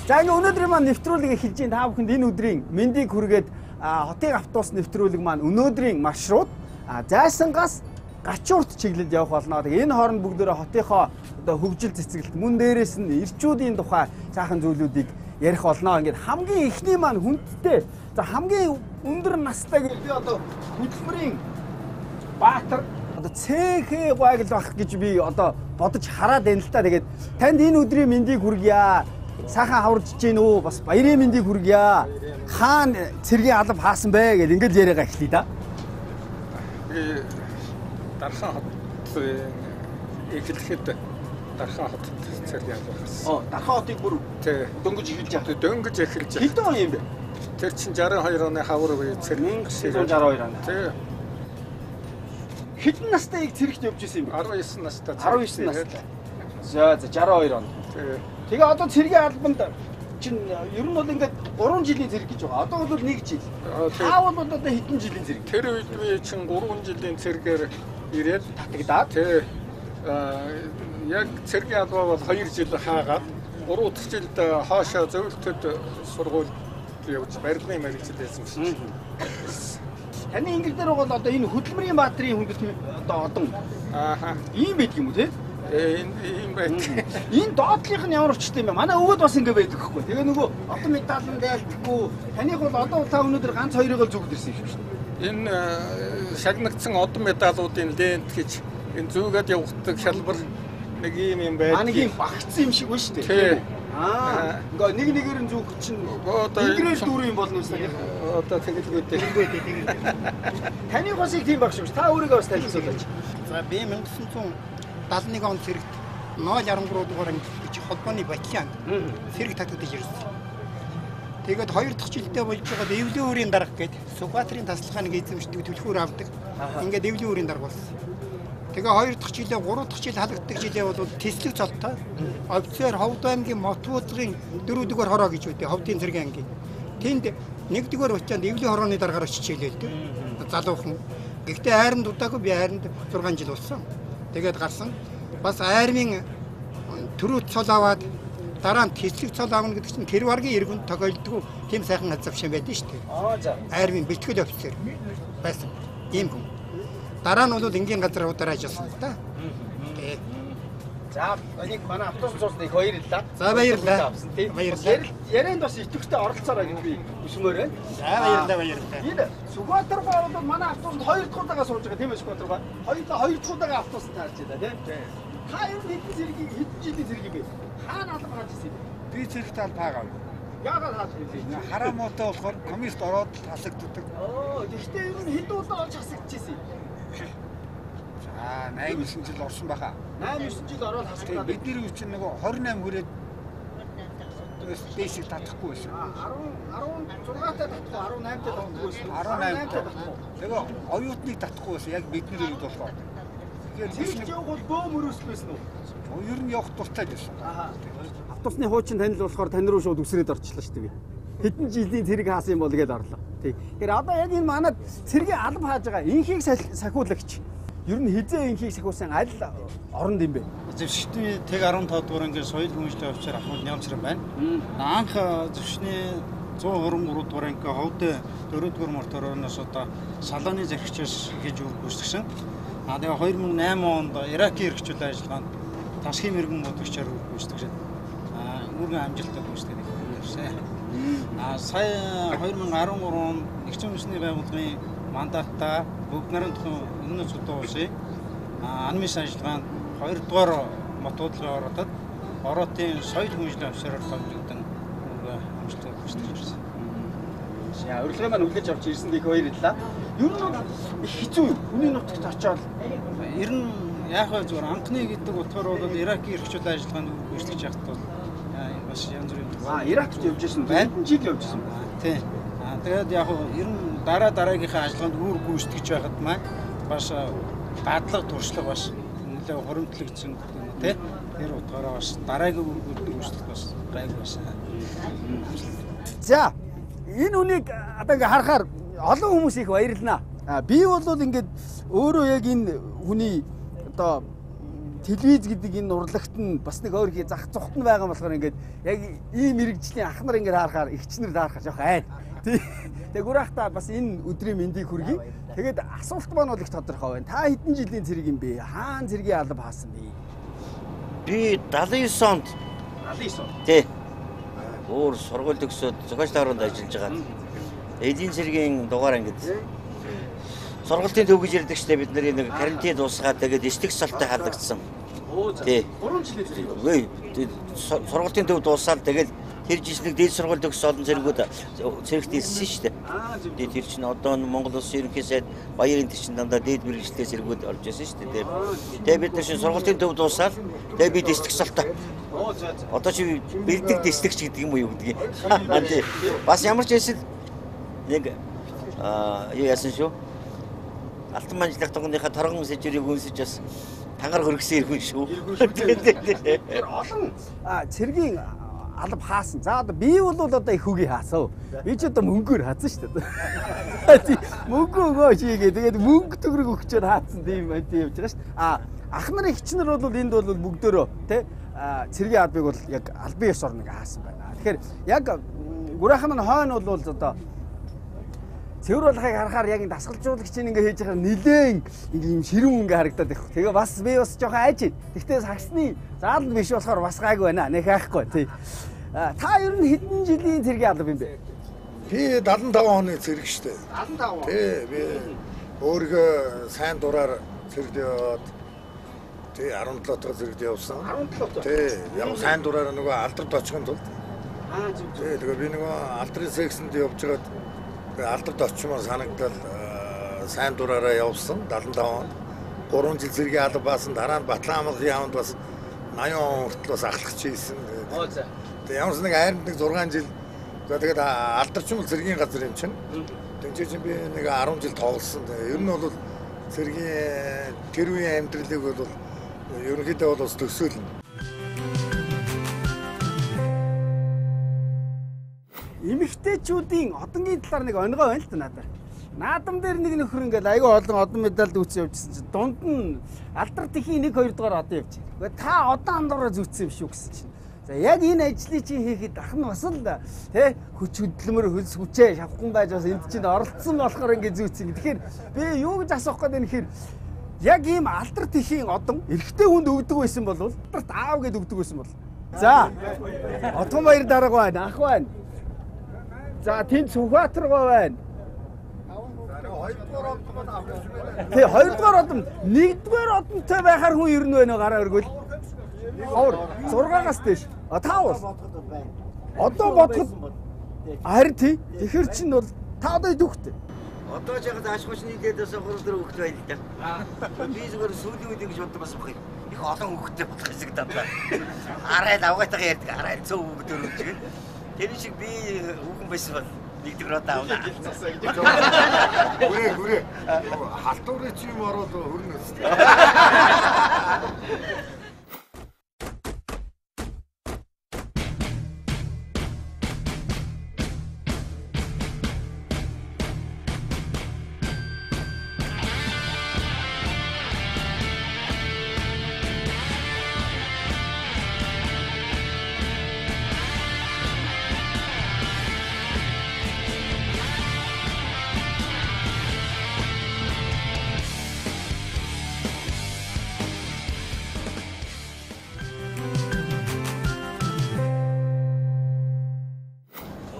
За ингээ өнөөдрийн маань нэвтрүүлгийг эхэлж байна. Та бүхэнд энэ өдрийн мэндийг хүргээд хотын автобус нэвтрүүлэг маань өнөөдрийн маршрут Зайсангаас Гачуурт чиглэлд явах болно. Тэгээ энэ хооронд бүгдээрээ хотынхоо одоо хөгжил цэцгэлт мөн дээрээс нь ирчүүдийн тухай цаахан зүйлүүдийг ярих болно. Ингээд хамгийн ихний маань хүндтэй. За хамгийн өндөр настай би одоо хөдөлмөрийн Баатар одоо цэхээ гуайг л байх гэж би одоо бодож хараад байна л та. Тэгээд танд энэ өдрийн мэндийг хүргье. Сайхан хаварж гин үү? Бас баярын мэндийг хүргье. Хаана цэргийн алба хаасан бэ гэж ингээд яриагаа эхлэе да. Дархан хот эхлэхэд Дархан хот цэргийн алба хаасан. Дархан хотыг бүр дөнгөж эхэлж яах вэ? Дөнгөж эхэлж. Хэдэн он юм бэ? Тэр чинь 62 оны хавар үе цэргийн 1962 он. Тий. Хэдэн настай их цэрэгт явж исэн юм бэ? 19 настай. 19 настай. За 62 он. Тий. Тэгээ одоо цэргийн албанд чинь ер нь бол ингээд 3 жилийн цэрэг гэж байгаа. Одоо бол 1 жил. Таавал бол одоо хэдэн жилийн цэрэг? Тэр үед би чинь 3 жилийн цэрэгээр ирээд татагдаад. Тий. Яг цэргийн албаа бол 2 жил хаагаад 3 дахь жилд хаашаа зөвлөлтөд сургууль явж барилгын мэргэжилд байсан шин. Таны ингэл дээр бол одоо энэ хөдөлмөрийн баатрын хүндэт одоо одон. Ааха. Ийм байдаг юм уу те? Ийм байдаг. Энэ доотлих нь ямар өчтэй юм бэ? Манай өвөд бас ингэ байдаг хөхгүй. Тэгээ нөгөө одоо медаль дайлдаггүй. Таних бол одоо та өнөөдөр ганц хоёрыг л зүгд ирсэн юм шиг шүү дээ. Энэ шагнагдсан одон медалуудын лент гэж энэ зүгээд явагддаг шалбар нэг юм байдаг. Нэг юм багцсан юм шиг байна шүү дээ. Ингээ нэг нэгээр нь зүг чинь ингрэс дүүрэн юм болно уу? Одоо тэгэлгүйтэй. Таны госыг тийм баг шүү. Та өөрийгөө бас танилцуулаач. За би 1971 он цэрэгт 063 дугаар ангид холбооны батальянд цэрэг татагдаж ирсэн. Тэгээд 2 дахь жилдээ болж байгаа эвлэн өөрийн дарга гэдэг Сүхбаатарын тасалгааны эзэмшдэг төлхөөр авдаг. Ингээд эвлэн өөрийн дарга болсон. Тэгээ 2 дахь жилээ 3 дахь жил халагддаг жилээ бол тэслэг цолтой. Офицер Ховд аймгийн Мотвуудлагын 4 дугаар хороо гэж үүдэг. Ховдын цэргийн ангийн. Тэнд 1 дугаар батальянд эвлэн хорооны даргаар очиж хичээлээ. Залуухан. Гэхдээ айранд удаагүй би айранд 6 жил болсон. Тэгээд гарсан. Бас айрмын төрөт цол аваад дараа нь тэслэг цол авна гэдэг чинь тэр варгийн иргэнд тохиолддог тийм сайхан газар шиг байдсан шүү дээ. За. Айрмын бэлтгэл офицер байсан. Ийм хүн. Дараа нь бол энгийн газар удараа ажилласан л да. Тэгээд за энийг манай автобус цуусныг баярлалаа. За баярлалаа. Баярлалаа. Ярианд бас идэвхтэй оролцоорой гэж би хүсмээр байна. За баярлалаа. Энэ Сүхбаатар ба бол манай автобусд 2 дахь удаага сууж байгаа тийм ээ Сүхбаатар ба. 2 дахь удаага автобус таарч байлаа тийм. Та ер нь хэдэн цэргийн хэдэн жилийн цэрэг юм бэ? Хаана алба хааж ирсэн юм? Би цэрэгт албаа гав. Яагаад хааж ирсэн? Хараа муутай болохоор коммунист ороод хасагддаг. Гэхдээ ер нь хэдэн удаа олж хасагдчихсэн юм? За 8-9 жил орсон баха. 8-9 жил ороод хасагдаад. Бидний үе чинь нөгөө 28 хүрээд бэсик татахгүй байсан. 16-таа татахгүй 18-таа татахгүй байсан. 18-таа татахгүй. Тэгээ оюутныг татахгүй байсан. Яг бидний үед болохоор. Тэгэхээр явах бол бөөм өрөөс байсан уу? Ер нь явах дуртай байсан. Автобусны хуучин танил болохоор тань руу шууд үсрээд орчлоо шүү дээ. Хэдэн жилийн цэрэг хаасан юм бол гээд орлоо. Тий. Тэгэхээр одоо яг энэ манад цэргийн алба хааж байгаа инхийг сахиулагч. Ер нь хизээ инхийг сахиулсан аль оронд юм бэ? Зөвшөлтний тэг 15 дугаар ангийн соёл хүмүүжлийн офицер Ахмад Нямцран байна. Анх зөвшөлтний 123 дугаар анги Ховд 4 дугаар мортороноос одоо салааны захирагчаас хийж үргэлжлүүлсэн. Тэгээ 2008 онд Иракийн эрхчлэл ажиллагаанд тасхийн мэрэгэн бодгочоор үргэлжлүүлсэн. Үргэн амжилттай гүйцэтгэх хийсэн. Сая 2013 онд нэгдсэн үндэсний байгууллагын мандаттай бүгд нарын тухайн өмнө цодоо улсын анмис ажиллагаанд 2 дугаар мотодлогын ороотын соёл хүмүүжлийн офицераар томилогдсон амжилттай гүйцэтгэж ирсэн. За урилгын маань хүлээж авч ирсэн дэх баярлалаа. Ер нь их хэцүү юу? Хүний нутагт очиод ер нь яг зүгээр анхны гэдэг утгаар бол Иракийн эрхчлэл ажиллагаанд гүйцэтгэж явахд бол бас янз бүрийн Иракт явж ирсэн байна. Жил явж ирсэн. Тий. Тэгээд яг ер нь дараагийнхаа ажиллагаанд үүр гүйцэтгэж байхад маань бас дадлага туршлага бас нэлээд хуримтлагдсан тий. Тэр утгаараа бас дараагийн үр гүйцэтгэх бас гайг байсан. За энэ үнийг одоо ингээ харахаар олон хүмүүс их баярлнаа. Би бол ингээд өөрөө яг энэ хүний одоо телевиз гэдэг энэ урлагт нь бас нэг өөр хий зах цогт нь байгаа болохоор ингээд яг ийм мэрэгжлийн ах нар ингээд харахаар эгчнэр даарах жоох айн. Тэгээ гурахта бас энэ өдрийн мэндийг хүргэе. Тэгээд асуулт маань бол их тодорхой байна. Та хэдэн жилийн цэрэг юм бэ? Хаана цэргийн алба хаасан бэ? Би 79 онд 79 он. тий. Өөр сургууль төгсөөд зохиолч тааранд ажиллаж байгаа. Эдийн цэргийн дугаар ангид. Сургуулийн төв гэж ярьдаг штэ бид нарыг нэг карантин дуусгаад тэгээд эстэг салттай халагдсан. Тий. 3 жилийн цэрэг. Үгүй сургуулийн төв дуусаад тэгээд тэр жишнийг дээд сургууль төгс олон цэргүүд цэрэгт ирсэн шүү дээ. Тэгээд тэр чинь одоо Монгол Улсын ерөнхий сайд баярын тэр чинь дандаа дээд мэргэжлийн цэргүүд орж ирсэн шүү дээ. Тэгээд бид нар чинь сургуулийн төв дуусаад тэгээд бид эстэг салттай. Одоо чи бэлдэг дэслэгч гэдэг юм уу юу гэдгийг. Бас ямар ч хэсэл нэг юу яасан шүү. Алтан манжлах тугныхаа торгон сэжрийг үнсэж бас тангаар хөргсөн иргэн шүү. Тэр олон цэргийн алба хаасан. За одоо би бол одоо их үгүй хаасав. Би ч одоо мөнгөөр хаасан шүү дээ. Мөнгө өгөө чигээ. Тэгээд мөнгө төгрөг өгчээр хаасан тийм явж байгаа шүү дээ. Ах нарын хичнэр бол энд бол бүгдөө тий цэргийн албыг бол яг албан ёс орныг хаасан байна. Тэгэхээр яг гурайхан нь хойно бол одоо цэвэр болгохыг харахаар яг энэ дасгалжуулагч ингээ хийж байгаа нилээн ингээ юм ширүүн ингээ харагдаад их. Тэгээ бас би бас жоохон айж байна. Гэхдээ сагсны заалд биш болохоор бас гайгүй байна. Нэг хайхгүй тий. Та ер нь хэдэн жилийн цэргийн алба юм бэ? Би 75 оны цэрэг штэ. 75. Тий, би өөргөө сайн дураар цэрэгд яваад тий 17 дахь цэрэгд явсан. 17 дахь. Тий, яг сайн дураар нөгөө алдарт очихын тулд. Зүг. Тий, тэгээ би нөгөө алдрын сексэнд явж байгаад алдарт очимоор санагдал сайн дураараа явсан 75 он. 3 жил цэргийн алба баасан дараа нь Батлан амлын яамд бас 80 он хүртэл бас ахлагч хийсэн. Тэгээ ямар ч нэг айранд нэг 6 жил тэгээд алдарчмал цэргийн газар юм чинь. Тэгж чинь би нэг 10 жил тоглосон. Ер нь бол цэргийн тэр үеийн амьдралыг бол ерөнхийдөө бол бас төсөөлнө. Эмэгтэйчүүдийн одонгийн талаар нэг өнгөө байна л да надад. Наадам дээр нэг нөхөр ингээд аягүй олон одон медальд үүсэж явжсэн чинь дунд нь алдар тэхийн 1-2 дугаар одоо явж байна. Гэхдээ та одоо андуураа зүүцсэн юм шүү гэсэн чинь. За яг энэ ажлыг чи хийхэд ах нь бас л тий хүч хөдөлмөр хөлс хүчээ шавхан байж бас энд чинь оролцсон болохоор ингээд зүүцсэн. Тэгэхээр би юу гэж асуух гээд байна гэхээр яг ийм алдар тэхийн одон эрэгтэй хүнд өгдөг байсан бол алдарт аав гэд өгдөг байсан бол. За Отгон баяр дарга байна, ах байна. За тэнд Сүхбаатаргаа байна. Тэ 2 дугаар одон 1 дугаар одонтой байхаар хүн ер нь байна гараа өргөл. Ховор 6-аас дээш. Та бол одоо бодоход харин тий тэгэхэр чинь бол та одоо дүүхтэй. Одоо ч яг ашгуучны дээдээс гурав дөрөв хөлт байна л да. Би зүгээр сүүлийн үед ингэж боддог бас бах юм. Их олон хөлттэй болох хэсэг дандаа. Арай авгаатайгаа ярьдаг. Арай цөв хөлт өрөөж гэн. Тэр шиг би хүүхэн байсан бол нэгдэг рүү таавна. Хүрээ. Халтуурын чи юм ороод хөрнө өстэй.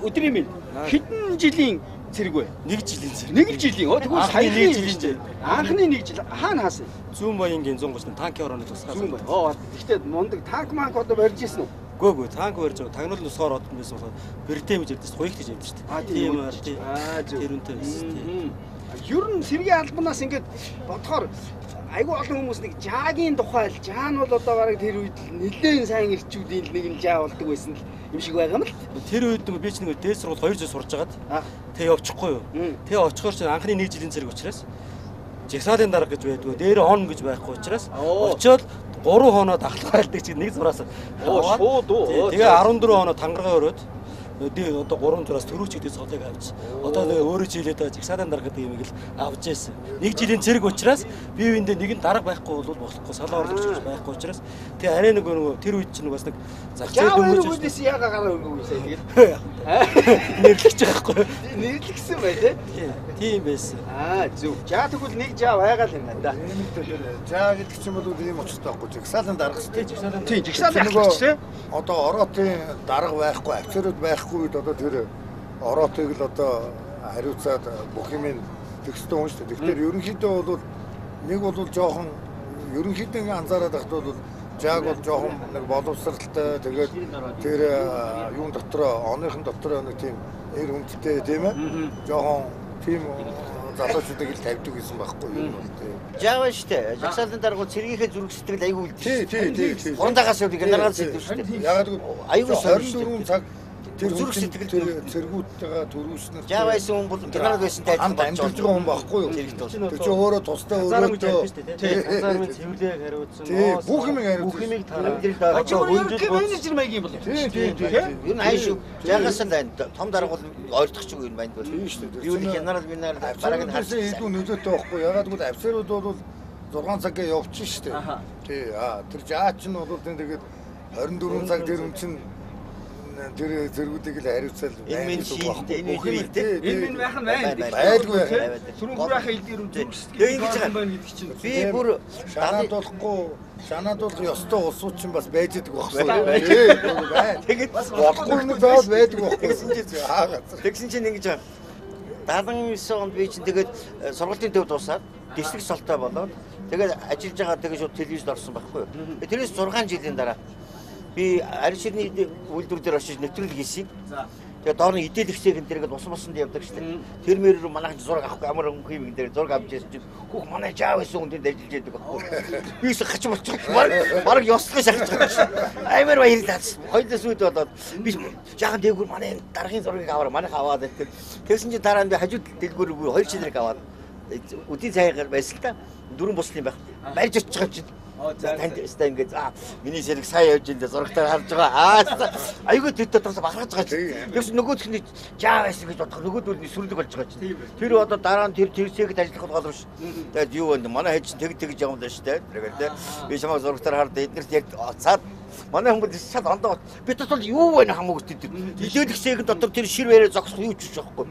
Өдрийн минь хэдэн жилийн цэрэг вэ? 1 жилийн цэрэг. 1 жилийн. Тэгвэл сая 1 жилийн цэрэг. Анхны 1 жил хаана хаасан? Зүүн Баянгийн 130-ны танкын орооны тусгай. Зүүн бай. Гэхдээ мундаг танк манк одоо барьж ирсэн үү? Үгүй танк барьж байгаа. Тагнуул нусгаар одсон байсан болохоор Бритэн гэж ярьдээс хуйх гэж ярьдээ шүү дээ. Тийм үү. Тэр үнтэй байсан. Ер нь цэргийн албанаас ингээд бодохоор айгүй олон хүмүүс нэг жаагийн тухай л жаа нь бол одоо бараг тэр үед нэлээд сайн ирчүүдийн нэг нь жаа болдог байсан л юм шиг байгаа юм л. Тэр үед би ч нэг дээд сургууль 2 жил сурж агаад тэг явчихгүй юу. Тэг очихоор чинь анхны 1 жилийн цэрэг учраас жагсаалын дарга гэж байдгүй, дээр он гэж байхгүй учраас очиод 3 хоноо дахлах байлдаг чинь нэг зураас. Шууд уу. Тэгээ 14 хоноо тангараа өрөөд дээ одоо 3 зураас төрүүчтэй цолыг авч одоо тэгээ өөрөө жилээд жагсаалын дарга гэдэг юм ийг л авч ирсэн. Нэг жилийн цэрэг учраас бие биендээ нэгэн дарга байхгүй бол болохгүй салаа орлогч байхгүй учраас тэгээ арай нэг тэр үед чинь бас нэг зах зээл дөнгөж яга гараа өнгөө сая тэгээд нэрлэгч байхгүй. нэрлэгсэн бай тээ. Тийм байсан. Зөв. За тэгвэл нэг жаа байгаа л юм да. За гэдэг чинь бол ийм учиртай байхгүй. Жагсаалын дарга шүү. Тийм жагсаалын ахлагч тий. Одоо ороотын дарга байхгүй, офицерууд байхгүй үед одоо тэр ороотыг л одоо хариуцаад бүх юм төгсдөө хүн шүү. Тэгэхээр ерөнхийдөө бол нэг бол жоохон ерөнхийдөө анзаараад байхад бол жааг бол жоохон нэг боловсралтай тэгээд тэр юун дотроо оныхон дотроо нэг тийм эр хүндтэй тийм ээ жоохон тийм залуучуудыг л тавьдаг гэсэн байхгүй юм бол тийм. Жаава штэ. Жагсаалын дарга цэргийнхээ зүрх сэтгэл аягүй үлдээ. Тий. Гундагаас үг генерал сэтгэв штэ. Ягаад гэвэл аягүй 24 цаг тэр зүрх сэтгэл цэргүүдтэйгээ төрүүлснээр Жаавайсан хүн бол генерал байсан тайлбар амьдарч байгаа хүн байхгүй юу? Тэр чинь өөрөө тусдаа өөрөөдөө Хазармын цэвлэг хариуцсан. бүх юм хариуцсан. Бүх юмыг таамаглаж Өндөр менежер маягийн бол. Тий. юу хайш жагаас л том дарга бол ойлгохгүй юм байна бол. Тийм шүү дээ. Юу нэг генерал минаар бараг нь харсан илүү нөлөөтэй байхгүй. Ягаад гэвэл офицерууд бол 6 цагаа явчих шүү дээ. Тий. Тэр жаач нь бол тэгээд 24 цаг тэр хүн чинь тэр зэргүүдийг л хариуцал энэ байх нь байна. Байдгүй байх. Түрүүн хүрээхээ хэлдгээр үзүүлж Тэгээ ингэж байгаа байна гэдэг чинь. би бүр шанаад бол ёстой улсууд чинь бас байж идэг байхгүй. Тэгээд бас болохгүй нэг зоод байдаг байхгүй. тэгсэн чинь ингэж байгаа. 79 онд би чинь тэгээд сургалтын төв дуусаад дэслэг солтой болоод тэгээд ажиллаж байгаа тэгээд шууд телевизд орсон байхгүй юу. Тэрээс 6 жилийн дараа би арь ширний үйлдвэр дээр очиж нэвтрүүлэг хийсэн. Тэгээ доор нь идэлэгсэг энэ тэргээд усмосонд явдаг шүү дээ. Тэр мөрөөр манайх зураг авахгүй амар өнгө юм дээр зураг авч ирсэн чинь хүүх манай жаав байсан хүнд ажиллаж байдаг байхгүй. Би ч хач болчих. Бараг ёслох шахаж байгаа. Амар баярлалаа. Хоёулаас үүд болоод би жаахан дээгүүр манай даргын зургийг аваар манайх аваад гэдэг. Тэгсэн чинь дараа нь би хажууд дэлгүүр 2 шилрэг аваад үдийн цайгаар байсан л та. 4 буслын байх. Барьж очиж байгаа чинь танд өстой ингээд миний сэрэг сая явж индээ зурагтаар харж байгаа. Айгүй тэд дотроос бахархаж байгаа чинь. Тэгс нөгөөх нь жаа байсан гэж бодох. Нөгөөдөл нь сүрлэг болж байгаа чинь. Тэр одоо дараа нь тэр тэрсэгэд ажиллах болгоо ш. Тэгээд юу вэ? Манай хэж тэгж явсан л ш. Тэгээд те. Би чамаа зурагтаар хаад эднэрт яг цаад манай хүмүүс шал ондоо бид бол юу вэ хамаагүй тэр хилээлгсэйг дотор тэр шир вэрээ зогсох юу ч байхгүй.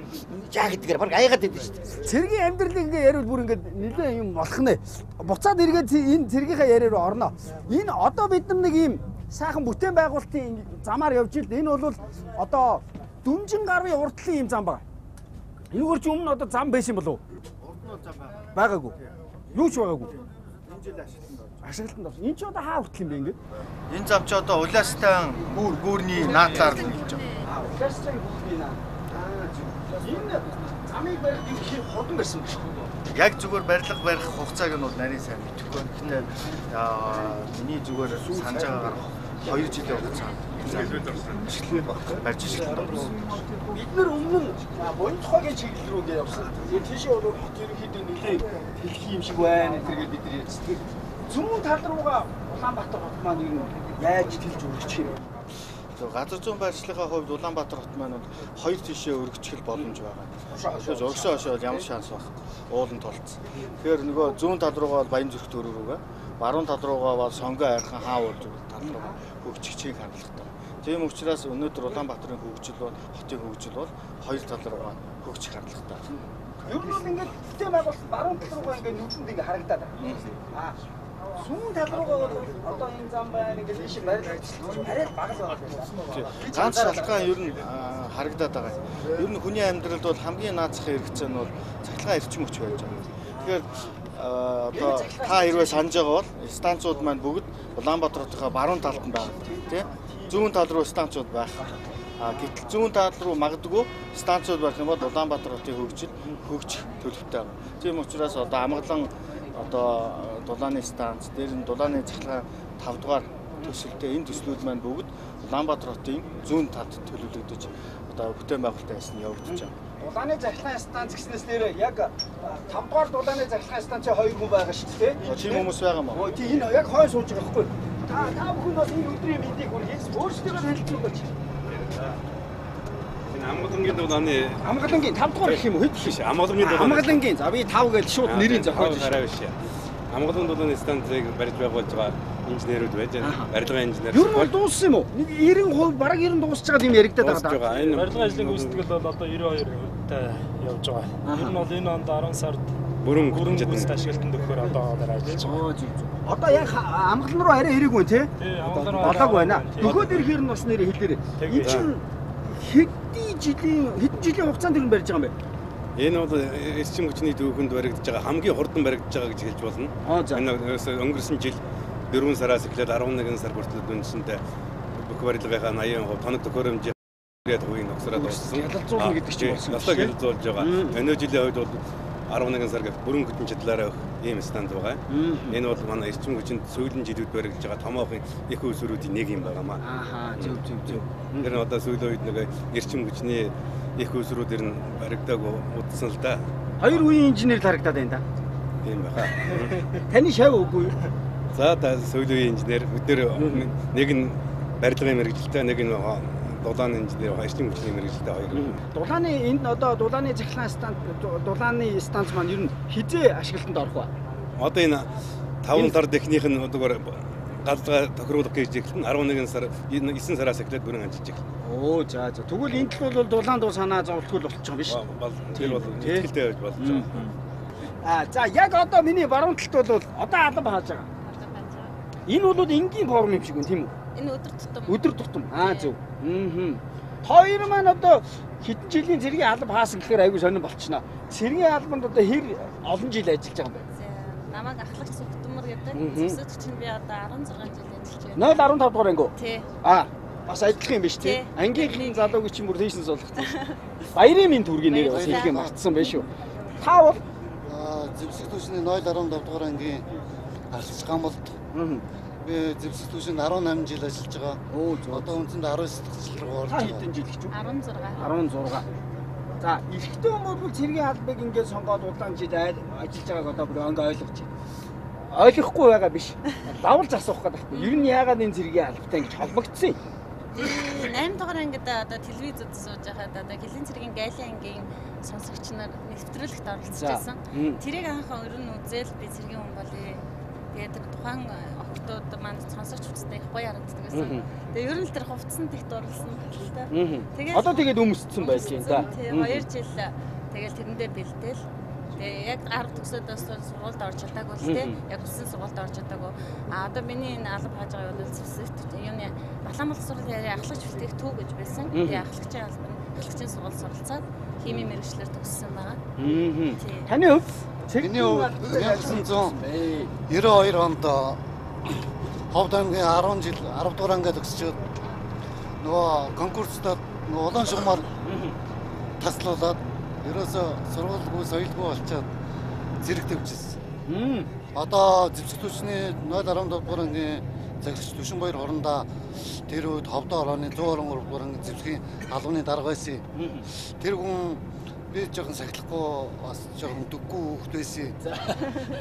Жаа гэдгээр баг аягаад байдаг шүү дээ. Цэргийн амьдралыг ингээ яриул бүр ингээ нэлээ юм болох нэ. Буцаад эргээд энэ цэргийнхаа яриа руу орно. Энэ одоо бид нар нэг юм сайхан бүтээн байгуулалтын замаар явж ил. Энэ бол одоо Дүнжин гарвын урдлын юм зам байна. Энэгээр чи өмнө одоо зам байсан болов уу? Байгаагүй. Юу ч байгаагүй. Ашиглалтанд орсон. Энд ч одоо хаа хүртэл юм бэ ингэ? Энэ зам чи одоо улаастан гүүрний наадлаар л хийж байгаа. Улаастан гүүрний наад. Энэ замыг барих юм хурдан барьсан биш үү? Яг зүгээр барих хугацааг нь бол нарийн сайн мэдэхгүй. Гэхдээ миний зүгээр санаж байгаагаар 2 жилийн хугацаанд барьж шилжүүлээд орсон. Бид нар өмнө нь Бондхогийн чиглэл рүү ингэ явсан. Тэгээд тийшээ бол хот ерөнхийдөө нэлээд хэлэх юм шиг байна. Тэгээд бид нар ярьсан. Зүүн тал руугаа Улаанбаатар хот маань юу яаж тэлж өргөчих юм? Газар зүйн байршлахын хувьд Улаанбаатар хот маань бол 2 тишээ өргөжих боломж байгаа. Тэгээс өргөсөн хошоо ямар шанс байх? Уулан толцсон. Тэгэхээр нөгөө зүүн тал руугаа Баянзүрх төрөө рүүгээ, баруун тал руугаа бол Сонгоо архан хаавал тал руугаа хөгжихийн хандлагатай. Тийм учраас өнөөдөр Улаанбаатарын хөгжил бол хотын хөгжил бол 2 тал руугаа хөгжих хандлагатай. Ер нь ингээд бүтээн байгуулалт баруун тал руугаа ингээд нүдэнд ингээд харагдаад байна. Сүүн тал руугаа одоо энэ зам байна ингээд ийш барилж арай бага л байна. Ганц шалтгаан ер нь харагдаад байгаа. Ер нь хүний амьдралд бол хамгийн наацхан хэрэгцээ нь бол цахилгаан эрчим хүч байж байгаа. Тэгэхээр одоо та хэрвээ санаж байгаа бол станцууд маань бүгд Улаанбаатар хотынхаа баруун талд нь байна. Тэ? Зүүн тал руу станцууд байх. Гэтэл зүүн тал руу магадгүй станцууд байх юм бол Улаанбаатар хотын хөгжил хөгжих төлөвтэй байна. Тийм учраас одоо Амгалан одоо дулааны станц, дээр нь дулааны цахилгаан 5 дугаар төсөлтэй энэ төслүүд маань бүгд Улаанбаатар хотын зүүн талд төлөвлөгдөж одоо бүтээн байгуулалтын ясны явагдаж байгаа. Дулааны цахилгаан станц гэснээс нэр яг 5 дугаар дулааны цахилгаан станцын 2 хүн байгаа шүү дээ. Тийм хүмүүс байгаа мó. Тийм энэ яг хойш сууж байгаа байхгүй. Та бүхэн бас энэ өдрийн мэдээг хүргээс өөрсдөө хэлж байгаа ч. Амгалангийн дулааны Амгалангийн 5 дугаар гэх юм уу? Хэд биш Амгалангийн дулааны Амгалангийн за би 5 гэж шууд нэрийг зохиож байна. Арай биш. Амгалан дулааны станцыг барьж байгуулж байгаа инженерүүд байж байна. Барилгын инженер. Юу нь дууссан юм уу? Нэг 90% бараг 90 дуусч байгаа юм яригдаад байгаа. Энэ Барилгын ажлын гүйцэтгэл бол одоо 92%-тай явж байгаа. Энэ бол энэ онд 10 сард бүрэн гүйцэд ашиглалтанд өгөхөөр одоо ажиллаж байгаа. Одоо яг амгалан руу арай ирээгүй тий? Болоог байна. Нөгөөд ирэхээр нь бас нэр хэлээрээ. Энэ чинь хэдэн жилийн хугацаанд ирэн барьж байгаа юм бэ? Энэ бол эрчим хүчний төвхөнд баригдаж байгаа хамгийн хурдан баригдаж байгаа гэж хэлж болно. Энэ өнгөрсөн жил 4 сараас эхлээд 11 сар хүртэл үндсэндээ бүх барилгынхаа 80% тоног төхөөрөмжийн гээд хувийн нөхцөрөд болсон. Ялалзуулна гэдэг чинь болсон. Ястаа ялалзуулж байгаа. Өнөө жилийн үед бол 11 сар гэх бүрэн хүчин чадлаараа өгөх ийм станд байгаа. Энэ бол манай эрчим хүчинд сүүлийн жилүүд баригдаж байгаа томоохон их усруудын нэг юм байгаамаа. Зөв. Тэр нь одоо сүүлийн үед нэг эрчим хүчний их усруудэр нь баригдаагүй удсан л да. Хоёр үеийн инженер харагдаад байна да. Тийм баха. Таны шав үгүй юу? За сүүлийн инженер өдөр нэг нь барилгын мэргэжилтэй нэг нь дулааны инженер эрчим хүчний мэргэжилтэй хоёр. Дулааны энд одоо дулааны захлаан станц дулааны станц маань ер нь хизээ ашиглалтанд орох ба? Одоо энэ 5 сар техник нь одоогоор галзгаа тохируулах гэж эхэлсэн 11 сар 9 сараас эхлээд бүрэн ажиллаж эхэлсэн. Оо за. Тэгвэл энд л бол дулаан дуу санаа зовлтгол болчих юм биш? Тэр бол ихтэй байж болж байгаа. За яг одоо миний баруун талд бол одоо алан хааж байгаа. Энэ бол энгийн форм юм шиг байна тийм үү? Энэ өдөр тутам. Өдөр тутам. Зөв. Хоёр маань одоо хэдэн жилийн цэргийн алба хаасан гэхээр айгүй сонирн болчихно. Цэргийн албанд одоо хэр олон жил ажиллаж байгаа юм бэ? Намайг ахлагч Сүхтүмэр гэдэг. Зөвсөд чинь би одоо 16 жил ажиллаж байна. 0.15 дугаар анги уу? Тий. Бас ажиллах юм биш тий. Ангийнхын залуугийн чинь бүр лейсенс олох тий. Баярын минь төргийн нэр бас хэлгээ мартсан байх шүү. Та бол Зэвсэг түвшний 0.15 дугаар ангийн ахлагч Гамболд. Би зэвсэг түвшинд 18 жил ажиллаж байгаа. Одоо үндсэндээ 19 жил рүү орж байгаа. Хэдэн жил гэж үү? 16. За, эрэгтэй хүмүүс бол цэргийн албыг ингээд сонгоод удаан жил ажиллаж байгааг одоо бүр ингээ ойлгож байна. Ойлгохгүй байгаа биш. Давалж асуух гэдэг байхгүй. Ер нь яагаад энэ цэргийн албатай ингэж холбогдсон юм? 8 дугаар ангид одоо телевизэд сууж байхад одоо Гэлэн цэргийн Гайлын ангийн сонсогч нар нэвтрүүлэгт оролцож байсан. Тэрийг анхаа ер нь үзэл би цэргийн хүн болъё. Тэгээд тухайн охтууд маань сонсогч хүчтэй их гоё харагддаг байсан. Тэгээд ер нь л тэр хувцсанд их дурлсан л та. Тэгээд одоо тэгээд өмсцсөн байж байна да. 2 жил тэгээд тэрэндээ бэлдээл. Тэгээ яг 10 төгсөөдөөс сургуульд орж чадаагүй л те. Яг өссөн сургуульд орж чадаагүй. Одоо миний энэ алба хааж байгаа бол зэвсэгт юуны Балаамал сургуулийн яри ахлагч бэлтгэх төв гэж байсан. Тэгээ ахлагчийн алба нь ахлагчийн сургууль суралцаад химийн мэргэжлэр төгссөн байгаа. Таны хувьд Миний хувьд 1992 онд Ховд аймгийн 10 жил 10 дугаар ангид төгсчөөд нөгөө конкурстад нөгөө улаан шугамар таслуулаад ерөөсө сургуульгүй соёлгүй болчиход зэрэг төвчсэн. Одоо зэвсэг түвшний 0.15 дугаар ангийн захирагч Түшинбаяр хорондоо тэр үед Ховдоо орооны 123 дугаар ангийн зэвсгийн албаны дарга байсан. Тэр хүн би жоохон сахилахгүй бас жоохон дөггүй хөвгт байсан.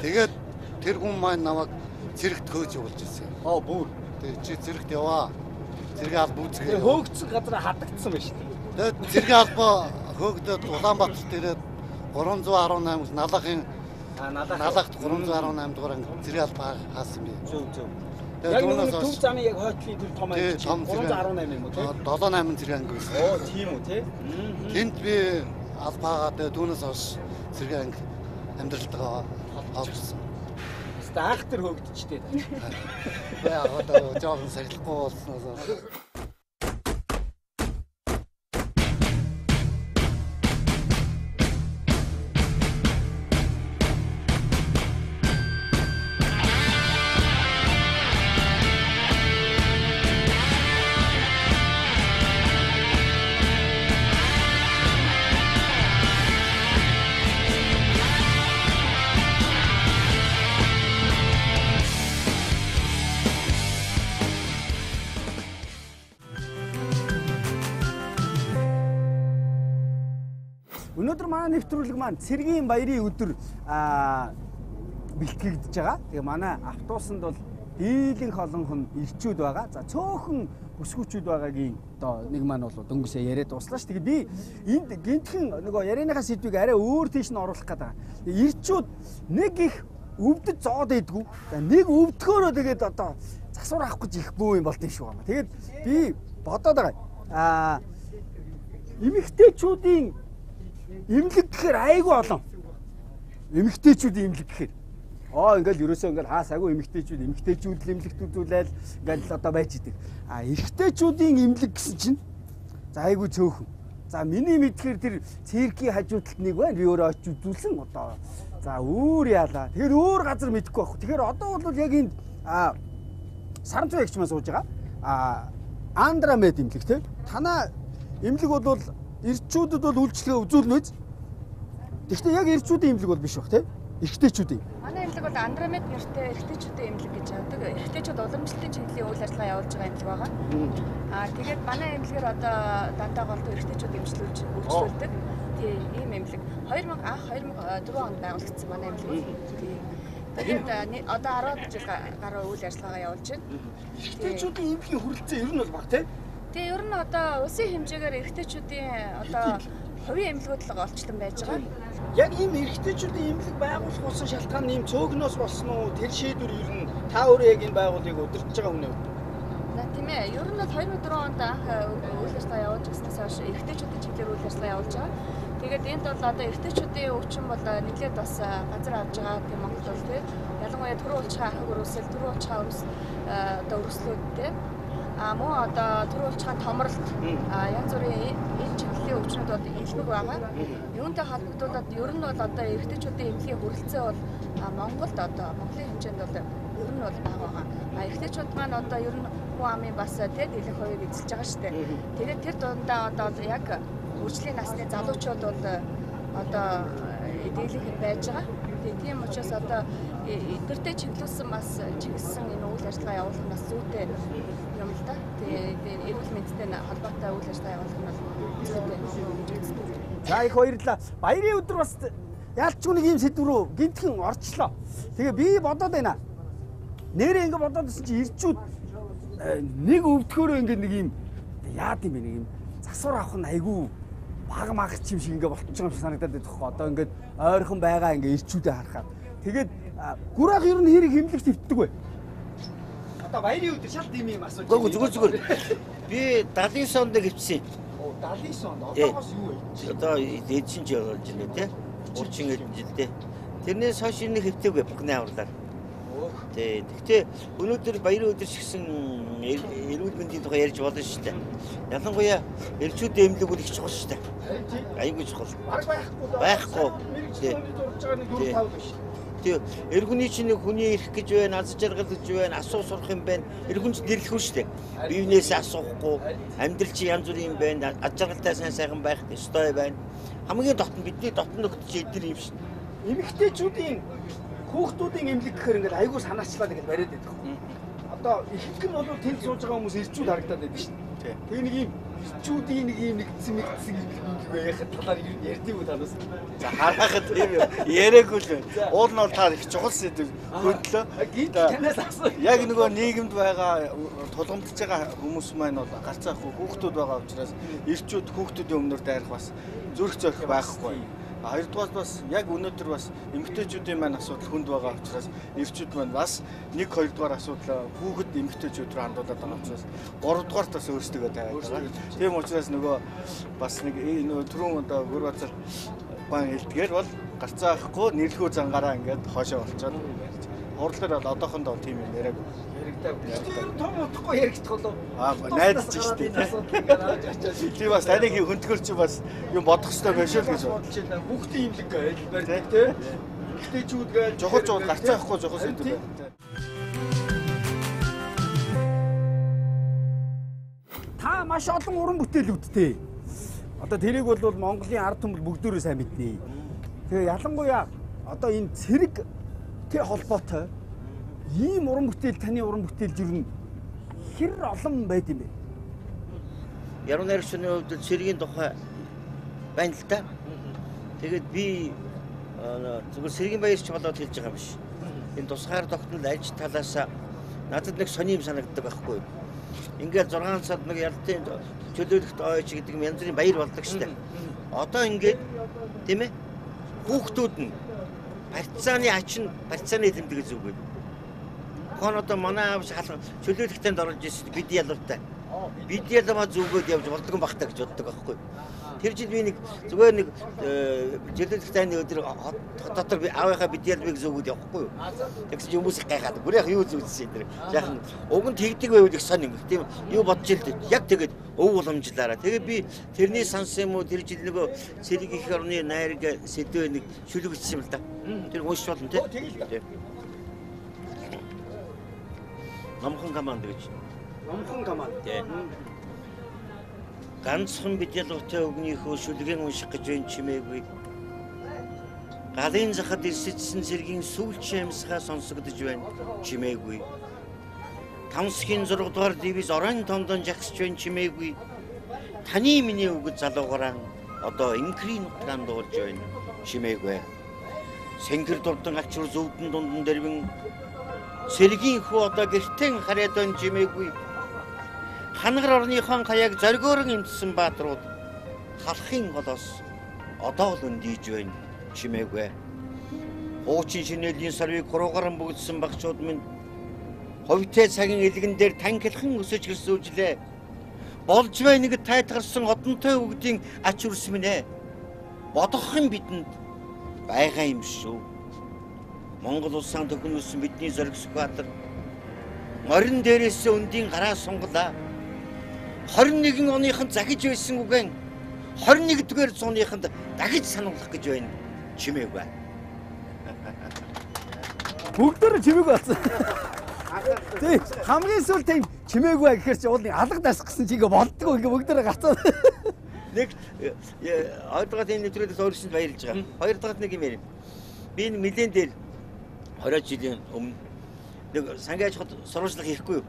Тэгээд тэр хүн маань намайг зэрэгт хөөж явуулж ирсэн. Бүр. Тэгээд чи зэрэгт яваа. Зэргийн алба үзгээ. Хөөгдсөн газар хадагдсан байна шүү дээ. Тэгээд зэргийн алба хөөгдөд Улаанбаатарт ирээд 318 налахын налахт 318 дугаар анги зэргийн алба хаасан би. Зөв. Яг нэг төв замын яг хойтлын тэр том анги 318 юм уу тий? 78 зэргийн анги байсан. Тийм үү тий? Тэнд би албаагаад түүнээс хойш зэргийн анги амьдралтаа авсан. Даах тэр хөөгдчихдээ. Баа одоо жоохон сахилахгүй болсноос. Өнөөдөр манай нэвтрүүлэг маань цэргийн баярын өдөр бэлтгэгдэж байгаа. Тэгээ манай автобусанд бол дийлэнх олон хүн ирчүүд байгаа. За цөөхөн өсгүүчүүд байгаагийн одоо нэг маань бол дөнгөсөө яриад дуслаа ш. Тэгээ би энд гинтхэн нөгөө ярианыхаа сэдвийг арай өөр тийш нь оруулах гэдэг. Ирчүүд нэг их өвдөж зоод идэггүй. Нэг өвдгөөрөө тэгээд одоо засвар авах гэж их бөө юм болд юм шиг байна. Тэгээд би бодоод байгаа. Эмэгтэйчүүдийн эмнэлэг гэхээр айгүй олон. Эмэгтэйчүүдийн эмнэлэг гэхээр ингээл ерөөсөө ингээл хаасаагүй эмэгтэйчүүд эмнэлэгт үзүүлээл ингээл одоо байж идэг. Эрэгтэйчүүдийн эмнэлэг гэсэн чинь за айгүй цөөхөн. За миний мэдхээр тэр циркийн хажуудалд нэг байна. Би өөрөө очиж үзүүлсэн одоо. За өөр яалаа. Тэгэхээр өөр газар мэдэхгүй байх. Тэгэхээр одоо бол яг энд Сарамцай ягч маань сууж байгаа. Андрамед эмнэлэг те. Танаа эмнэлэг бол эрчүүдэд бол үйлчлэгээ үзүүлнэ үз. Гэхдээ яг эрчүүдийн эмнэлэг бол биш баг те. Эрэгтэйчүүдийн. Манай эмнэлэг бол Андрамед нэртэй эрэгтэйчүүдийн эмнэлэг гэж яадаг. Эрэгтэйчүүд уламжлалтын чиглэлийн үйл ажиллагаа явуулж байгаа эмнэлэг байгаа. Тэгээд манай эмнэлгээр одоо дандаа голдуу эрэгтэйчүүд үйлчлүүлдэг. Тийм ийм эмнэлэг 2004 онд байгуулагдсан манай эмнэлэг. Тэгээд одоо 10 жил гаруй үйл ажиллагаа явуулж байна. Эрэгтэйчүүдийн эмнэлгийн хүрэлцээ ер нь бол баг тийм. Тэгээ ер нь одоо улсын хэмжээгээр эрэгтэйчүүдийн одоо хувийн эмнэлгүүд л олчлон байж байгаа. Яг ийм эрэгтэйчүүдийн эмнэлэг байгуулах болсон шалтгаан ийм цөөгнөөс болсон уу? Тэр шийдвэр ер нь та өөрөө яг энэ байгууллагыг удирдах байгаа хүн үү? Тийм ээ. Ер нь 2004 онд анх үйл ажиллагаа явуулж ирснээс хойш эрэгтэйчүүдийн чиглэлээр үйл ажиллагаа явуулж байгаа. Тэгээд энд бол одоо эрэгтэйчүүдийн өвчин бол нэглээд бас газар авж байгаа тийм Монгол бол тийм. Ялангуяа төрөө улчаа ахыг өрөөсөл төрөө улчаа одоо өрөслүүдтэй. Мөн одоо төрөө улчаа томролт янз бүрийн энэ чиглэлийн өвчнүүд бол илбэг байгаа. Юунтэй холбогдуулаад ер нь бол одоо эрэгтэйчүүдийн эмнэлгийн хүрэлцээ бол Монголд одоо Монголын хэмжээнд бол ер нь бол бага байгаа. Эрэгтэйчүүд маань одоо ер нь хүн амын бас тийм дэлгэх хоёрыг эзэлж байгаа шүү дээ. Тэгээд тэр дундаа одоо яг үржлийн насны залуучууд бол одоо дийлэх юм байж байгаа. Тийм учраас одоо эдгэртэй чиглүүлсэн энэ үйл ажиллагаа явуулах нь бас зүйтэй юм л да. Тэгээд эрүүл мэндтэй холбоотой үйл ажиллагаа явуулах нь бол зүйтэй. За их баярлалаа. Баярын өдөр бас яалчгүй нэг юм сэдв рүү гинтхэн орчлоо. Тэгээ би бодоод байна. Нэрээ ингэ бодоод байсан чи ирчүүд нэг өвдгөөрөө ингэ нэг юм яад юм бэ нэг юм засвар авах нь айгүй баг мах чим шиг ингээ болчихж байгаа юм санагдаад байдаг хөө. Одоо ингээд ойрхон байгаа ингээ ирчүүдээ харахад. Тэгээд гураах ер нь хэрэг хэмлэгт өвддөг вэ? Одоо баярын өдөр шал тийм юм асууж. Зүгээр. Би 79 онд гиссэн. 79 онд одоогоос юу вэ? Одоо эдшин жил болж байна те. 30 жилдээ. Тэрнээс хойш нэг хэвтэйг бухны авралаар. Гэхдээ өнөөдөр баярын өдөр шигсэн эрүүл мэндийн тухай ярьж болно шүү дээ. Ялангуяа эрчүүдийн эмнэлэг үл их чухал шүү дээ. Аюулгүй чухал. Байхгүй. Тэгээ эргүний чинь хүний ирэх гэж байна, аз жаргал гэж байна, асуу сурах юм байна. Эргүнч нэрлэхүү шүү дээ. Биенээс асуухгүй, амьдрал чи янз бүрийн юм байна, аз жаргалтай сайн байх ёстой байна. Хамгийн дотн бидний дотн нөхдөж эдгээр юм шүү. Эмэгтэйчүүдийн хүүхдүүдийн эмнэлэг гэхээр ингээд айгүй санаачлаа гэж бариад байдаг. Одоо ихэнх нь бол тэнд сууж байгаа хүмүүс ирчүүд харагдаад байдаг шүү дээ. Тэгээ нэг юм ирчүүдийн нэг юм нэгдсэн яхад талаар ярьдгийг үү танаас. За харахад тийм юм. Яриаггүй л байна. Уул нь бол та их чухал сэдв хөндлөө. Танаас асуу. Яг нөгөө нийгэмд байгаа тулгамдж байгаа хүмүүс маань бол гарцаах хүүхдүүд байгаа учраас ирчүүд хүүхдүүдийн өмнөр дайрах бас зүрх зорих байхгүй. Хоёрдугаар бас яг өнөөдөр бас эмэгтэйчүүдийн маань асуудал хүнд байгаа учраас ирчүүд маань бас 1-2 дугаар асуудал хүүхэд эмэгтэйчүүд рүү хандуулаад байгаа учраас 3 дугаарт бас өөрсдөө тавиад байгаа. Тийм учраас нөгөө бас нэг нөгөө түрүүн одоо Гүрбацар бан хэлдгээр бол гарцаахгүй нэрлэхүү зангаараа ингээд хоошоо болчиход хурлаар бол одоохондоо тийм юм яриаг том утгагүй яригдах болов. Найдаж штеп. Тийм бас таныг хөнтгөрч бас юм бодох хэрэгтэй байх шүү гэж бодож байна. Хүүхдийн имлэг барьдаг тийм. Эмэгтэйчүүд гээл жохол гарцаахгүй жохол сэдв байна. Та маш олон уран бүтээлүүдтэй. Одоо тэрийг бол Монголын ард түмэл бүгдөө сайн мэднэ. Тэгээ ялангуяа одоо энэ цэрэгтэй холбоотой ийм уран бүтээл таны уран бүтээл жирнэ хэр олон байд юм бэ? Яруу найрагчны хувьд цэргийн тухай байна л да. Тэгээд би зүгээр сэргийн баярч болоод хэлж байгаа юм биш. Энэ тусгаар тогтнол аж талаас надад нэг сони юм санагддаг байхгүй. ингээд 6 сард нэг ялтын чөлөөлөлт ойч гэдэг янз бүрийн баяр болдог штэ. Одоо ингээд тийм ээ хүүхдүүд нь партизаны ачин партизаны тэмдэг зүггүй. Хон одоо манай аав чөлөөлөлтөнд орж ирсэн бид ялуутай. Бид ялаа зүгөөд явж болдог юм багтаа гэж боддог байхгүй. Тэр жил би нэг зүгээр нэг чөлөөлөлтөний өдөр дотор би аавынхаа бид ялбыг зүгөөд явахгүй юу. Тэгсэн хүмүүс их гайхаад бүр яг юу зүгдсэн тэр. Яахан уг нь тэгдэг байвал их сонь юм. Тийм юу бодож ил яг тэгээд өв уламжлаараа. Тэгээд би тэрний сансан юм уу тэр жил нөгөө цэрэг их орны найраг сэдвээ нэг шүлэгдсэн юм л да. Тэр уншиж болно тийм. Номхон команд гэж. Номхон команд. Тийм. Ганцхан бид ялуутай өгнийхөө шүлгийн унших гэж байна чимээгүй. Галын захад ирсэдсэн цэргийн сүүлчийн амьсгаа сонсогдож байна чимээгүй. Тамсхийн 6 дугаар дивиз орон тондон жагсч байна чимээгүй. Таны миний өгөд залуугараа одоо инкрийн нутгаан дуулж байна чимээгүй. Сэнгэр дурдан ачуур зөвдөн дундан дэрвэн сэргийн хүү одоо гэртэн хараад байна чимээгүй. Хангар орныхон хаяг зоргиорон имтсэн баатрууд халахын голоос одоо л өндийж байна чимээгүй. Хуучин шинэлийн сарвыг хуруугаран бүгдсэн багчууд минь ховтой цагийн элгэн дээр танхилхан өсөж гэрсүүлжлээ. Болж байна гэд тайтгарсан одонтой өгдийн ач үрс минь ээ. Бодохын бидэнд байгаа юм шүү. Монгол улсаа төгнөсөн бидний зориг Сүхбаатар морин дээрээс өндийн гараа сунгалаа. 21 оныхын захиж байсан үгэн 21-р зууныханд дахиж сануулах гэж байна чимээгүй. Бүгдөө чимээгүй болсон. Тий хамгийн сүүл тийм чимээгүй гэхээр чи уулын алга дасах гэсэн чи ингээ болдгоо ингээ бүгдөө гацаа. Нэг ойрдогт энэ нэвтрүүлэгт өөрсөнд баярлж байгаа. Хоёрдогт нэг юм ярив. Би энэ нэлен дээр 20 жилийн өмнө нэг сангаж сурвалжлага хийхгүй юу.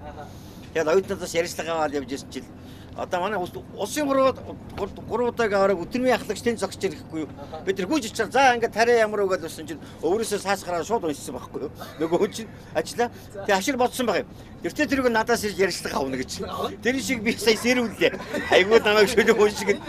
Тэгээд оюутнуудаас ярьцлага аваад явж ирсэн чил. Одоо манай улсын 3 удаагийн орог өдрийн ахлагчдын зогсож ирэхгүй юу. Бид тэр гүйж очил за ингээд тарай ямар өгöd болсон чинь өөрөөсөө саасгараа шууд уншсан байхгүй юу. Нөгөө хүн чинь ажиллаа. Тэгээ хашир бодсон баг юм. Тэртээ тэрийг надаас ирж ярьцлага авна гэж. Тэр шиг би сая сэрүүллээ. Айгуу намайг шөлөг уншиг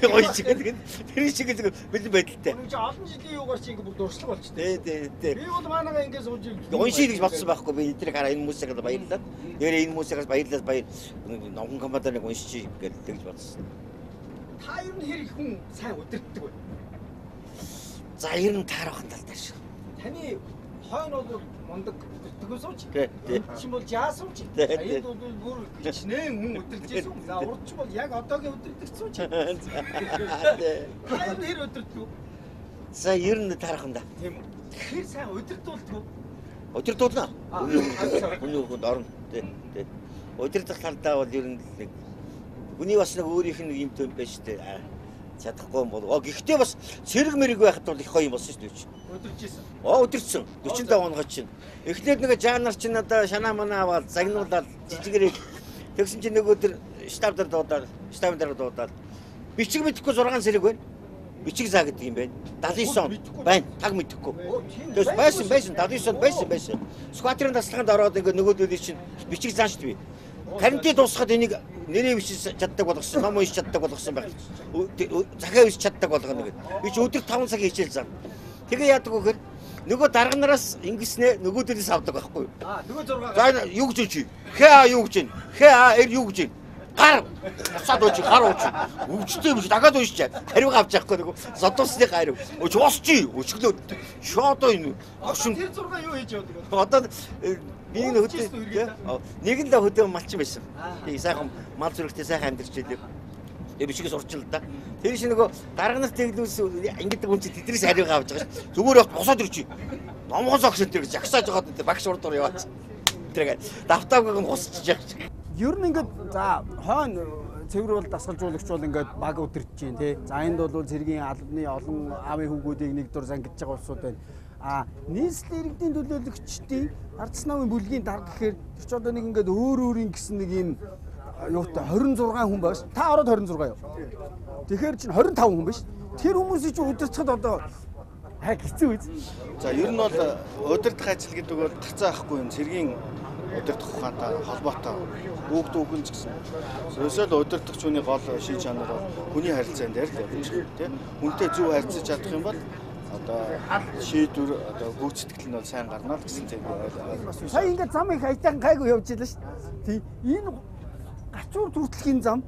гоё шиг тэгээд тэр шиг бэлэн байдалтай. Олон жилийн юугаар чи ингээ бүр дуршлаг болчихсон. Тий. Би бол манайгаа ингээ сууж уншиг гэж бодсон байхгүй би эдрийг хараа энэ хүмүүсээс баярлалаа. Нэрээ энэ хүмүүсээс баярлалаа баяр номхон компанитай уншиж гэж тэгж бодсон. Та ер нь хэр их хүн сайн удирддаг вэ? За ер нь таарахын талтай шүү. Таны хойно бол мундаг удирддаг сууч. Тий. Чин бол жаасууч. Энд бол бүр гिचнээ хүн удирдаж байсан. За урдч бол яг одоогийн удирдах сууч. Та хэр удирддаг? За ер нь таарахын да. Тийм үү. Тэгэхээр сайн удирдуулдаг. Удирдуулна. Өнөөхөнд орно. Тий. Удирдах талдаа бол ер нь нэг хүний бас нэг өөрийнх нь юм төв байж тээ. Чадахгүй юм бол. Гэхдээ бас сэрэг мэрэг байхад бол их гоё юм болсон шүү дээ. Удирж исэн. Удирцсан. 45 оноогоо чинь. Эхлээд нэг жанр чинь одоо шанаа манаа аваад загнуулаад жижигэрэг тэгсэн чинь нөгөө тэр штаб дээр дуудаад бичиг мэдэхгүй 6 сэрэг байна. Бичиг заа гэдэг юм байна. 79 он байна. Таг мэдэхгүй. Тэгээс байсан 79 он байсан. Сүхбаатарын тасалгаанд ороод ингээ нөгөөдөл чинь бичиг зааш шүү дээ. Карантин дуусгаад энийг нэрээ биш чаддаг болгосон, ном уншиж чаддаг болгосон байх. Захиа биш чаддаг болгоно гэдэг. Би ч өдөр 5 цаг хичээл зам. Тэгээ яадаг вэ гэхээр нөгөө дарга нараас ингэснэ нөгөөдөлөөс авдаг байхгүй юу? Нөгөө 6. За юу гэж чи? Хэ юу гэж байна? Хэ юу гэж байна? Гар. Цаад ууч гар ууч. Өвчтэй биш дахиад уушчаа. Хариуг авч яахгүй нөгөө зодуусны хариу. Ууч уусчи. Өчглөө. Шоодоо энэ. Тэр 6 юу хийж явдаг вэ? Одоо нэг нь нэг л хөдөө малчин байсан. Тэгээ сайхан мал зүрхтэй сайхан амьдарч байлээ. Тэгээ бичгээс урчлаа да. Тэр шиг нөгөө дарга нарт тэглүүлс ингэдэг хүн чи тэдрээс хариуг авч байгаа ш. Зүгээр босоод ирчих. Номгон зогсоо тэр жагсааж байгаад багш урдуур яваач. Тэргээ давтаагүй гусчих яах. Ер нь ингээд за хойно цэвэр бол дасгалжуулагч бол ингээд баг удирдах чинь тий. За энд бол цэргийн албаны олон аавын хүүгүүдийг нэг дур зангидж байгаа улсууд байна. Нийслэлийн иргэдийн төлөөлөгчдийн ардс намын бүлгийн дарга гэхээр тэр ч одоо нэг ингээд өөрийн гэсэн нэг юм юутай 26 хүн байж. Та ороод 26 юу? Тэгэхээр чинь 25 хүн биш. Тэр хүмүүсийг чинь удирдахад одоо хэцүү үз. За ер нь бол удирдах ажил гэдэг бол гацаа ахгүй юм. Цэргийн удирдах ухаантай холбоотой бүгд үгэн ч гэсэн. Ерөөсөө л удирдахч хүний гол шийдвэр чанар бол хүний харилцаан дээр л явж байгаа тийм. Хүнтэй зөв харилцаж чадах юм бол одоо шийдвэр одоо гүйцэтгэл нь бол сайн гарна л гэсэн тийм ойлгомжтой. Сая ингээд зам их айтайхан гайгүй явж байлаа шүү дээ. Энэ гачуур зүртлийн зам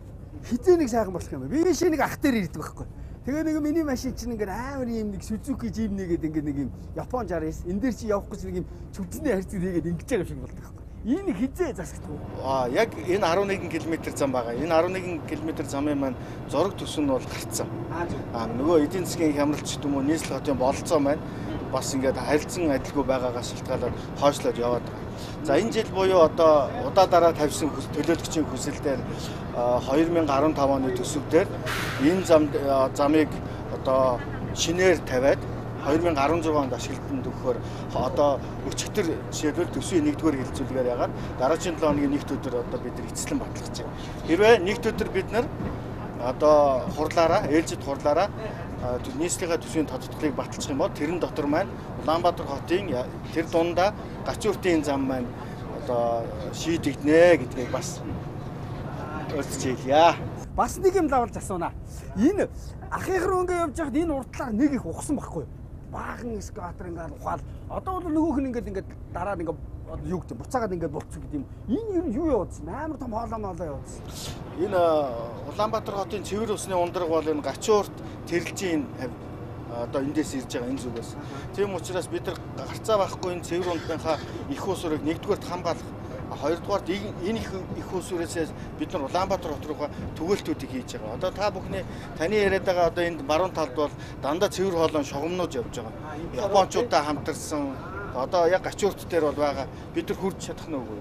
хизээ нэг сайхан болох юм байна. Би шиг нэг ах дээр ирдэг байхгүй. Тэгээ нэг миний машин чинь ингээд амар юм нэг Suzuki Jeep нэгээд ингээд нэг юм Япон 69 энэ дээр чи явах гэж нэг юм чүдний харьцаг хийгээд ингэж байгаа шиг болдог байхгүй. Энэ хизээ засагдав. Яг энэ 11 км зам байгаа. Энэ 11 км замын маань зураг төсөв нь бол гарцсан. Нөгөө эдийн засгийн хямралч гэдэг юм уу нийслэл хотын бололцоо маань бас ингээд харилцан адилгүй байгаагаас шалтгаалаад хойшлоод яваад байгаа. За энэ жил буюу одоо удаа дараа тавьсан төлөөлөгчийн хүсэлтээр 2015 оны төсөвдөр энэ замыг одоо шинээр тавиад 2016 онд ашиглалтанд өгөхөөр одоо өчигдөр жишээлбэл төсвийн 1-р хилцүүлгээр ягаад дараагийн 7 хоногийн нэгд өдөр одоо бид нар эцэслэн батлах чинь. Хэрвээ нэгд өдөр бид нар одоо хурлаараа ээлжид хурлаараа нийслэлийн төсвийн тодтолцоог баталчих юм бол тэрэн дотор маань Улаанбаатар хотын тэр дундаа гачууртын зам маань одоо шийдэгднэ гэдгийг бас өлцөж хэлье. Бас нэг юм лавлж асуунаа. Энэ ахих руу ингээд явж байхад энэ урдлаар нэг их ухсан байхгүй юу? Баахан эскалатор ингээд ухаал. Одоо бол нөгөөх нь ингээд дараа нь ингээд юу гэдэг буцаагаад ингээд болцсон гэдэг юм. Энэ юу явуулсан? Амар том хоолоо явуулсан. Энэ Улаанбаатар хотын цэвэр усны ундраг бол энэ гачуурт тэрэлжийн одоо эндээс ирж байгаа энэ зүгээс. Тийм учраас бид нар гарцаа байхгүй энэ цэвэр ундынхаа их усурыг нэгдүгээрт хамгаалах, хоёрдугаарт энэ их усурээс бид нар Улаанбаатар хот руугаа түгээлтүүдийг хийж байгаа. Одоо та бүхний таны яриад байгаа одоо энд баруун талд бол дандаа цэвэр хоолойн шугамнууд явж байгаа. Японочдод хамтарсан одоо яг гачуурт дээр бол байгаа. Бид нар хурж чадах нь үгүй.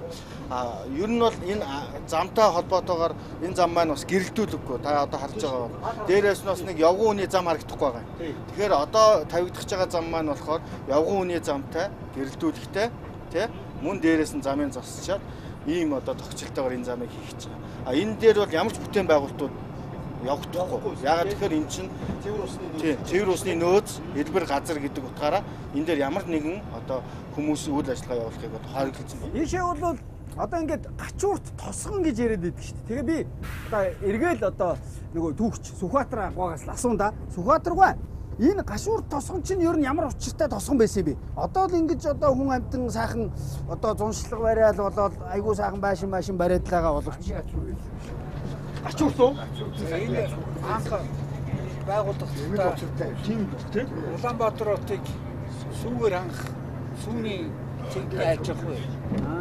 Ер нь бол энэ замтай холбоотойгоор энэ зам маань бас гэрэлтүүлэггүй. Та одоо харж байгаа бол дээрээс нь бас нэг явган үний зам харагдахгүй байгаа. Тэгэхээр одоо тавигдах байгаа зам маань болохоор явган үний замтай гэрэлтүүлэгтэй тий мөн дээрээс нь замын засчаад ийм одоо тогтцолтойгоор энэ замыг хийх гэж байгаа. Энэ дээр бол ямар ч бүтээн байгуулалтууд явагдахгүй. Яагаад тэгэхээр эн чинь цэвэр усны нөөц, хэлбэр газар гэдэг утгаараа энэ дээр ямар нэгэн одоо хүмүүс үйл ажиллагаа явуулахыг хориглосон байна. Ийшээ бол одоо ингээд гачуурт тосгон гэж яриад байдаг шүү дээ. Тэгээ би одоо эргээл одоо нөгөө түүхч Сүхбаатар агаагаас асуунда. Сүхбаатаргүй энэ гашуур тосгон чинь ер нь ямар учиртай тосгон байсан бэ? Одоо л ингэж одоо хүн амьтан сайхан одоо зуншлаг барайл болоод айгуу сайхан байшин бариад байгаа боловч гачуурт уу? Энэ анх байгууллагатай тийм Улаанбаатар хотыг сүүгээр анх сүүний цэгтэй аж ахуй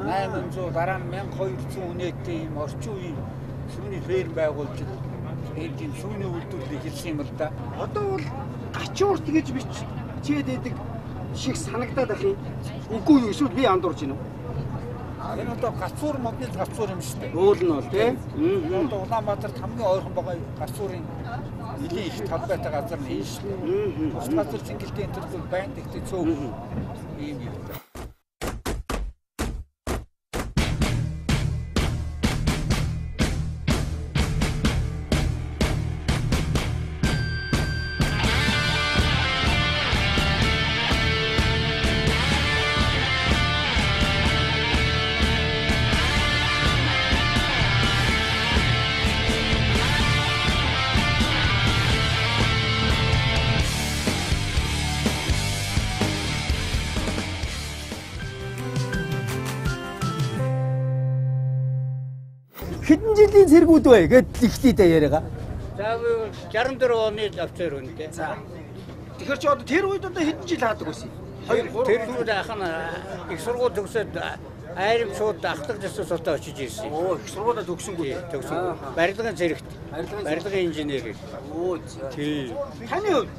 800 дараа 1200 үнэтэй юм орчин үеийн сүүний ферм байгуулж энэ сүүний үйлдвэрлэлийг хэлсэн юм л да. Одоо бол гачуурт гэж бичээд байдаг шиг санагдаад ах юм. Үгүй юу эсвэл би андуурч байна уу? Энэ одоо гацуур модны гацуур юм шүү дээ. Уул нь бол тийм. Одоо Улаанбаатарт хамгийн ойрхон байгаа гацуурын нэлийн их талбайтай газар нь энэ шүү дээ. Бус газар цэнгэлтийн төлөв байна гэхдээ цөөх ийм юм. Хэдэн жилийн цэргүүд вэ гэд ихтэй яриагаа. За 64 оны офицер үнэтэй. За. Тэгэхээр чи одоо тэр үед одоо хэдэн жил хаадаг байсан? 2 3 жил ахна их сургууль төгсөөд айрам шууд ахлах төсөлтөд очиж ирсэн. Оо их сургуулиа төгсөнгүү. Төгсөн. Барилгын зэрэгт. Барилгын инженер. Оо за. Тий. Таны хувьд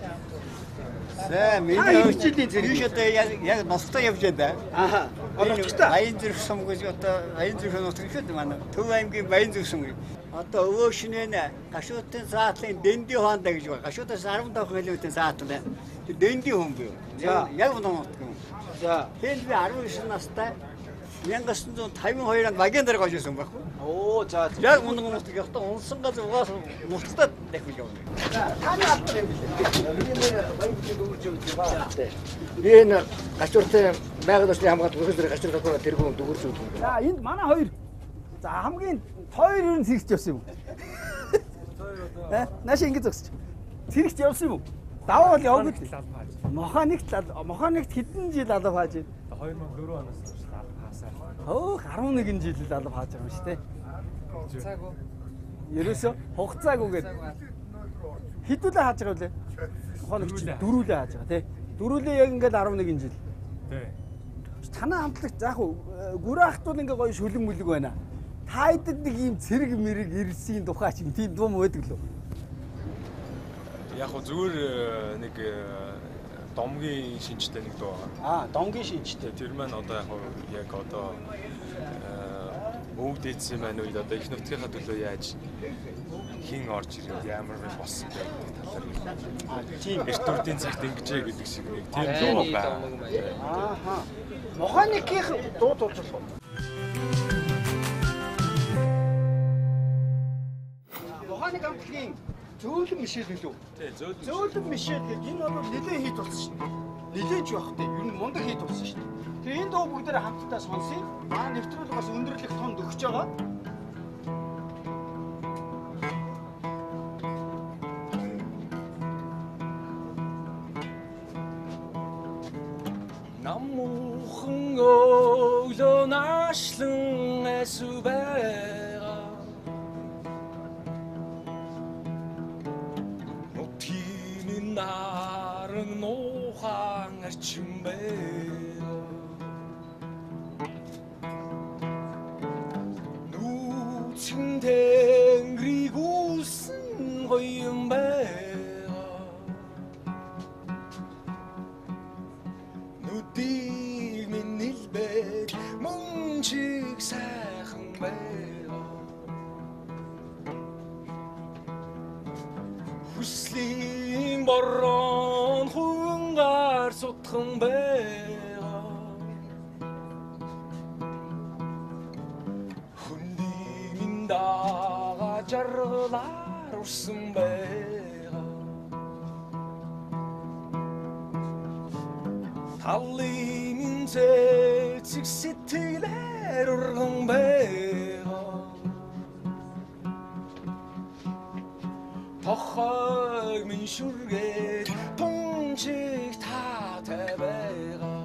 За миний жилийн зэрэг одоо яг ностой явж байна. Аха. Баян зэрэг сум гэж одоо баян зэрэг нутаг гэхэд манай Төв аймгийн баян зэрэг сум. Одоо өвөө шинэ гашуутын заатлын дэндийн хоонда гэж байна. Гашуутаас 15 км заатлаа. Тэр дэндийн хоон бий. Яг нутаг юм. За. Тэгэхээр би 19 настай 1952 онд багийн дараа гожсон байхгүй. Оо за. Яг мундаг мундаг явтаа унсан газар угаасаа нуцтаад дахиж явна. Таны алдар юм билээ. Миний баян дүүрж юм байна. Би энэ гачууртай байгаль орчны хамгаалалт бүхэл гачуур дотор тэргүүн дүүрж юм. За энд манай хоёр. За хамгийн хоёр юу зэрэгч явсан юм. Нааш ингэ зогсож. Зэрэгч явсан юм уу? Даваа бол явгүй. Моханикт хэдэн жил алав хааж байна? 2004 оноос хойш алав хаасаа. Хөөх 11 жил алав хааж байгаа юм шүү дээ. Хугацаагүй. Ерөөсө хугацаагүйгээд хэдүүлээ хааж байгаа вэ? Моханикт дөрүүлээ хааж байгаа тий. Дөрүүлээ яг ингээд 11 жил. Тий. Танаа хамтлагт заах уу гүрээ ахтуул ингээ гоё шүлэг мүлэг байна. Та хэдэд нэг юм цэрэг мэрэг ирсийн тухай ч юм тийм дум байдаг лөө. Яг зүгээр нэг домгийн шинжтэй нэг дуу байгаа. Домгийн шинжтэй. Тэр маань одоо яг одоо өвөг дээдсэн маань үед одоо их нутгийнхаа төлөө яаж хин орж ирээд ямар болсон бэ гэдэг талаар тийм эрт үрдийн цагт ингэжээ гэдэг шиг нэг тийм дуу байна. Моханикийн дуу дуулж болох. Моханик хамтлагийн зөөлөн мишэл хэлв. Тий, зөөлөн мишэл гэдэг энэ бол нэлээд хит болсон шүү дээ. Нэлээд ч явах дээ. Ер нь мундаг хит болсон шүү дээ. Тэгээ энэ дуу бүгдээрээ хамтдаа сонсъё. Нэвтрүүлэг бас өндөрлөх тонд өгч байгаа. Намуухан өглөө наашлан эсүү байгаа. Нутгийн наран нуухан арчин байгаа. Нүүцэн тэнгэрийг үлсэн гоём байгаа. Нүдийг минь нэлбээд мөн чиг сайхан байгаа. Хүслийн борон хунгаар сутхан байгаа. Хүндийг минь дагаа жаргалаар урсан байгаа. Талын зэцэг сэтгэлээр урган байгаа. Тохойг минь шүргээд тунчиг таатай байгаа.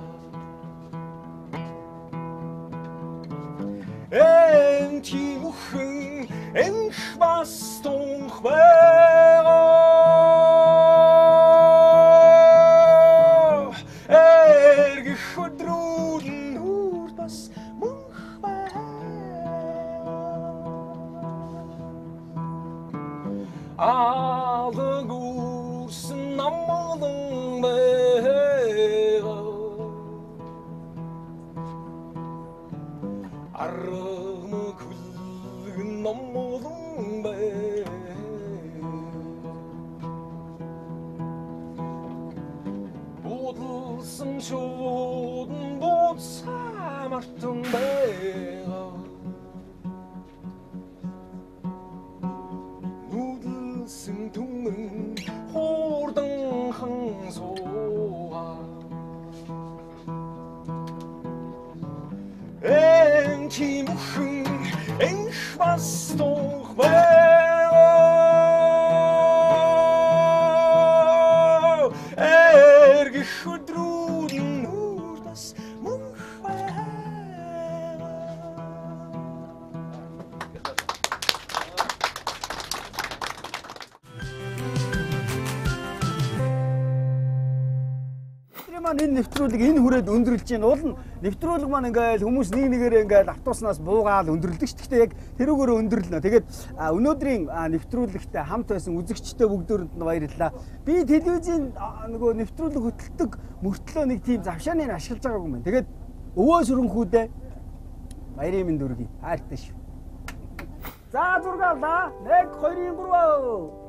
Энти бүхэн энх бас тунх байгаа. Хөдрүүл нүр бас мөнх алаг үрсэн намалан байгаа. Аргам хүлгэн намалан байгаа. Будалсан шуудан буцаа мартан байгаа. Нүдэлсэн түмэн хуурдан хан суугаа. Энти бүхэн энх бас тунх байгаа. Хөдрүүл нүр бас мөнх байгаа. Маань энэ нэвтрүүлэг энэ хүрээд өндөрлж байна. Уул нь нэвтрүүлэг маань ингээл хүмүүс нэг нэгээрээ ингээл автобуснаас буугаад өндөрлөдөг ч гэхдээ яг тэрүүгээрээ өндөрлөнө. Тэгээд өнөөдрийн нэвтрүүлэгтээ хамт байсан үзэгчтэй бүгдөөрэнд нь баярлалаа. Би телевизийн нөгөө нэвтрүүлэг хөтэлдэг мөртлөө нэг тийм завшааныг ашиглаж байгаагүй юм. Тэгээд өвөө сүрэнхүүдээ баярын мэнд өргөе. Хайртай шүү. За зургаалаа. 1 2 3